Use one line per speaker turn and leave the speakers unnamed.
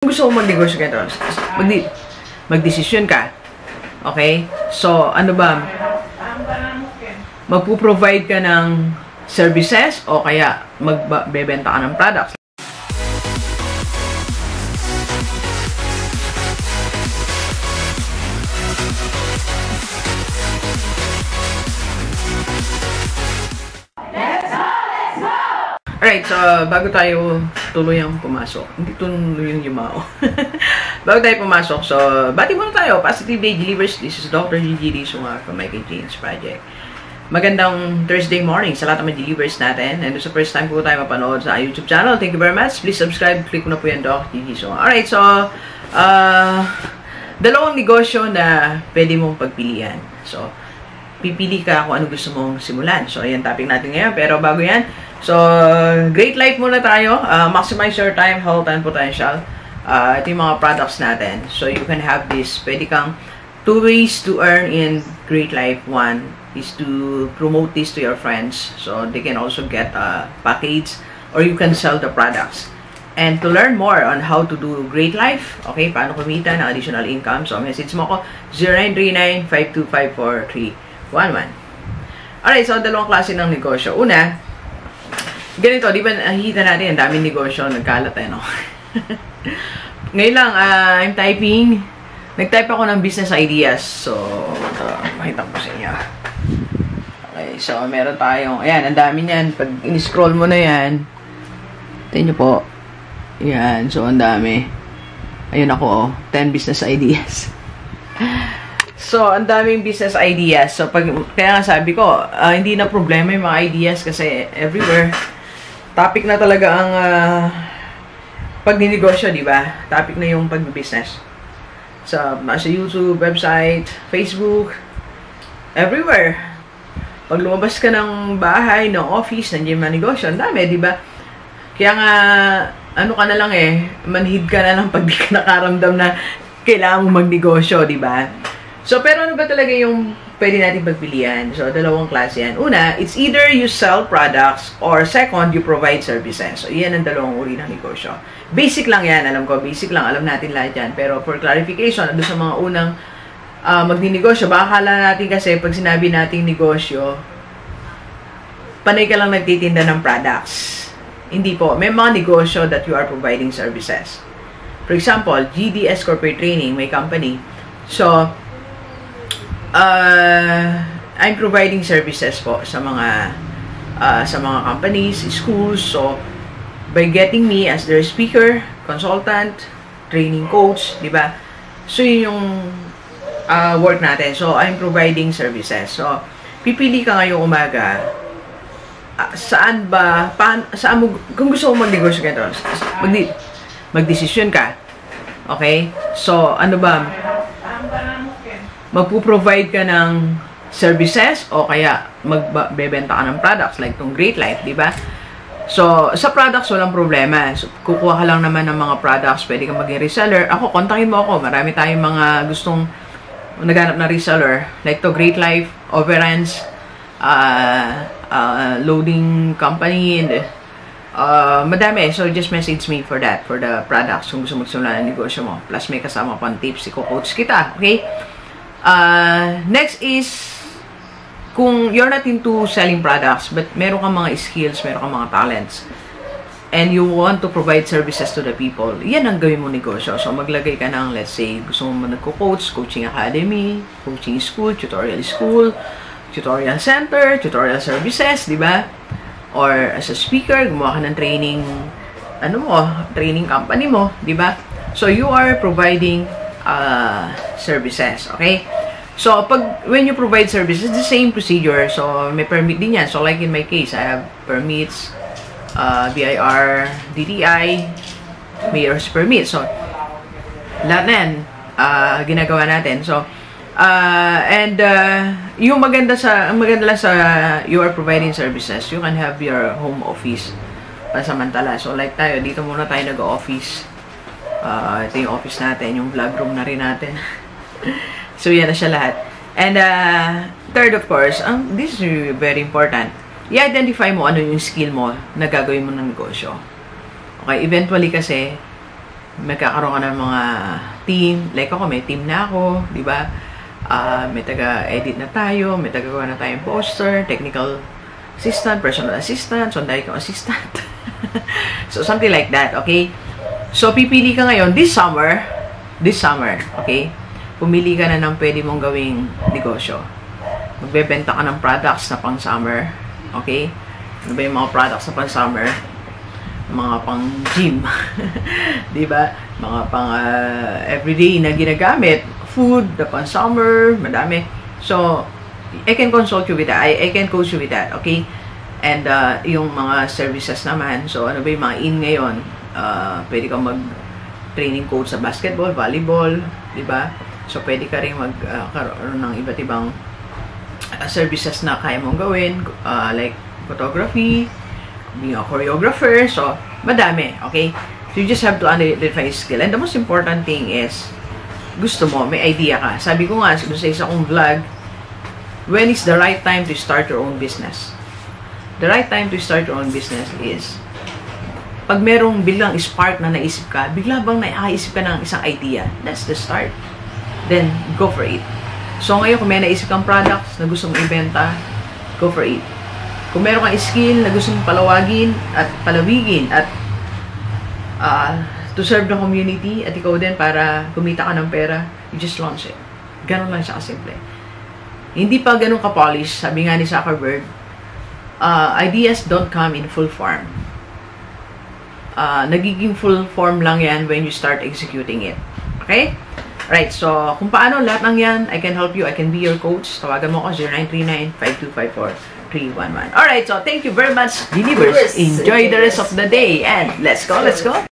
Gusto mo magnegosyo ka, magdesisyon ka. Okay? So, ano ba? Magpo-provide ka ng services o kaya magbebenta ka ng products. Alright, so bago tayo tuluyang pumasok, hindi tuluyang yumao. Bago tayo pumasok, so bati muna tayo. Positive Day Delivers. This is Dr. Gigi Rizunga from Michael James Project. Magandang Thursday morning sa lahat ng mga delivers natin. And sa first time po tayo mapanood sa YouTube channel, thank you very much. Please subscribe. Click mo na po yan, Dr. Gigi Rizunga. Alright, so dalawang negosyo na pwede mong pagpilian. So, pipili ka kung ano gusto mong simulan. So, ayan topic natin ngayon. Pero bago yan, so, great life muna tayo. Maximize your time, health, and potential. Ito yung mga products natin. So, you can have this. Pwede kang 2 ways to earn in great life. One is to promote this to your friends. So, they can also get a package or you can sell the products. And to learn more on how to do great life, okay, paano kumita ng additional income. So, message mo ko 0939-5254311. Alright, so dalawang klase ng negosyo. Una, ganito, di ba nakikita natin, ang daming negosyo, nagkalat no? Ngayon lang, I'm typing, nag-type ako ng business ideas. So, makita ko sa inyo. Okay, so meron tayong, ayan, ang dami niyan. Pag in-scroll mo na yan, tingnan nyo po. Ayan, so ang dami. Ayun ako, 10 business ideas. So, ang daming business ideas. So, kaya nga sabi ko, hindi na problema yung mga ideas kasi everywhere. Topic na talaga ang pagninegosyo, di ba? Topic na yung pag-business. So, nasa YouTube, website, Facebook, everywhere. Pag lumabas ka ng bahay, ng office, nandiyan mga negosyo, ang dami, di ba? Kaya nga, ano ka na lang manhid ka na lang pag di ka nakaramdam na kailangan mong magnegosyo, di ba? So, pero ano ba talaga yung pwede natin pagpilian? So, dalawang klase yan. Una, it's either you sell products or second, you provide services. So, yan ang dalawang uri ng negosyo. Basic lang yan. Alam ko, basic lang. Alam natin lahat yan. Pero for clarification, doon sa mga unang magninegosyo, baka akala natin kasi pag sinabi nating negosyo, panay ka lang nagtitinda ng products. Hindi po. May mga negosyo that you are providing services. For example, GDS Corporate Training, may company. So, I'm providing services po sa mga companies, schools. So, by getting me as their speaker, consultant, training coach, di ba? So, yun yung work natin. So, I'm providing services. So, pipili ka ngayong umaga, saan mo, kung gusto mo magnegosyo ka, magdesisyon ka. Okay? So, ano ba? Magpo-provide ka ng services o kaya magbebenta ka ng products like tong Great Life, di ba? So, sa products, walang problema. So, kukuha ka lang naman ng mga products, pwede kang maging reseller. Ako, kontakin mo ako. Marami tayong mga gustong naghanap na reseller. Like to Great Life, Overruns, loading company, and madami. So, just message me for that, for the products, kung gusto magsimula ng negosyo mo. Plus, may kasama pang tips, i-coach kita. Okay? Next is, kung you're not into selling products, but meron kang mga skills, meron kang mga talents, and you want to provide services to the people, yan ang gawin mo negosyo. So, maglagay ka ng, let's say, gusto mo nagko-coach, coaching academy, coaching school, tutorial center, tutorial services, di ba? Or as a speaker, gumawa ka ng training, training company mo, di ba? So, you are providing services, okay? So, when you provide services, it's the same procedure. So, may permit din yan. So, like in my case, I have permits, BIR, DTI, mayor's permit. So, lahat na yan, ginagawa natin. So, yung maganda lang sa you are providing services, you can have your home office pansamantala. So, like tayo, dito muna tayo nag-office. Ito yung office natin, yung vlog room na rin natin. So, yan na siya lahat. And, third, of course, this is very important. I-identify mo ano yung skill mo na gagawin mo ng negosyo. Okay, eventually kasi, magkakaroon ka ng mga team. Like ako, may team na ako, di ba? May taga-edit na tayo, may taga-gawa na tayong poster, technical assistant, personal assistant, so dahil kang assistant. So, something like that, okay? So, pipili ka ngayon, this summer, okay? Pumili ka na ng pwede mong gawing negosyo. Magbebenta ka ng products na pang-summer, okay? Ano ba yung mga products na pang-summer? Mga pang-gym, di ba? Mga pang-everyday na ginagamit. Food, the pang-summer, madami. So, I can consult you with that. I can coach you with that, okay? And yung mga services naman, so ano ba yung mga in ngayon? Pwede kang mag-training coach sa basketball, volleyball, di ba? So, pwede ka rin magkaroon ng iba't ibang services na kaya mong gawin, like photography, being a choreographer, so, madami, okay? So, you just have to identify skill. And the most important thing is, gusto mo, may idea ka. Sabi ko nga, sa isa kong vlog, when is the right time to start your own business? The right time to start your own business is, pag merong biglang spark na naisip ka, bigla bang naiisip ka ng isang idea, that's the start. Then, go for it. So, ngayon, kung may naisip kang products na gusto mong ibenta, go for it. Kung meron kang skill na gusto mong palawagin at palawigin at to serve the community at ikaw din para kumita ka ng pera, you just launch it. Ganon lang siya kasimple. Hindi pa ganun ka-polish, sabi nga ni Zuckerberg, ideas don't come in full form. Nagiging full form lang yan when you start executing it. Okay? Right, so kung paano lahat ng yan, I can help you, I can be your coach. Tawagan mo ako 0939-5254-311. Alright, so thank you very much, Believers. Enjoy the rest of the day and let's go, let's go!